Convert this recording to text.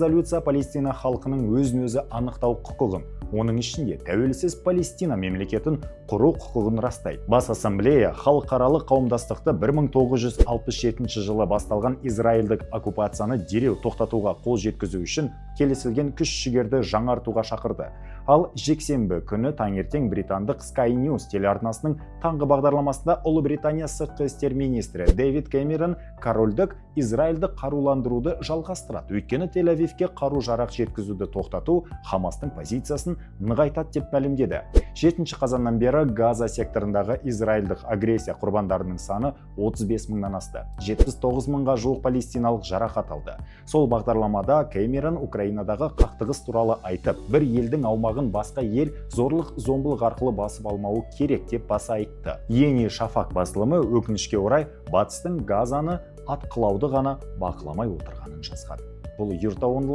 резолюция Палестина халқының өзін-өзі анықтау құқығын, оның ішінде тәуелсіз Палестина мемлекетін құру құқығын растайды. Бас ассамблея халықаралық қауымдастықты 1967 жылы басталған израильдік оккупацияны дереу тоқтатуға қол жеткізу үшін келісілген күш-жігерді жаңартуға шақырды. Ал жексенбі күні таңертең британдық Sky News телеарнасының таңғы бағдарламасында Ұлыбритания сыртқы істер министрі Дэвид Кэмерон корольдік Израильді қаруландыруды жалғастырады. Өйткені Тель-Авивке қару-жарақ жеткізуді тоқтату Хамастың позициясын нығайтады деп мәлімдеді. 7 қазаннан бері Газа секторындағы израильдік агрессия құрбандарының саны 35 мыңнан асты. 79 мыңға жуық палестиналық жарақат алды. Сол бағдарламада Кэмерон Украинадағы қақтығыс туралы айтып, бір елдің аумағын басқа ел зорлық-зомбылық арқылы басып алмауы керек деп баса айтты. Ени Шафақ басылымы өкінішке орай батыстың Газаны атқылауды ғана бақыламай отырғанын жазған. Бұл Юрта онлайн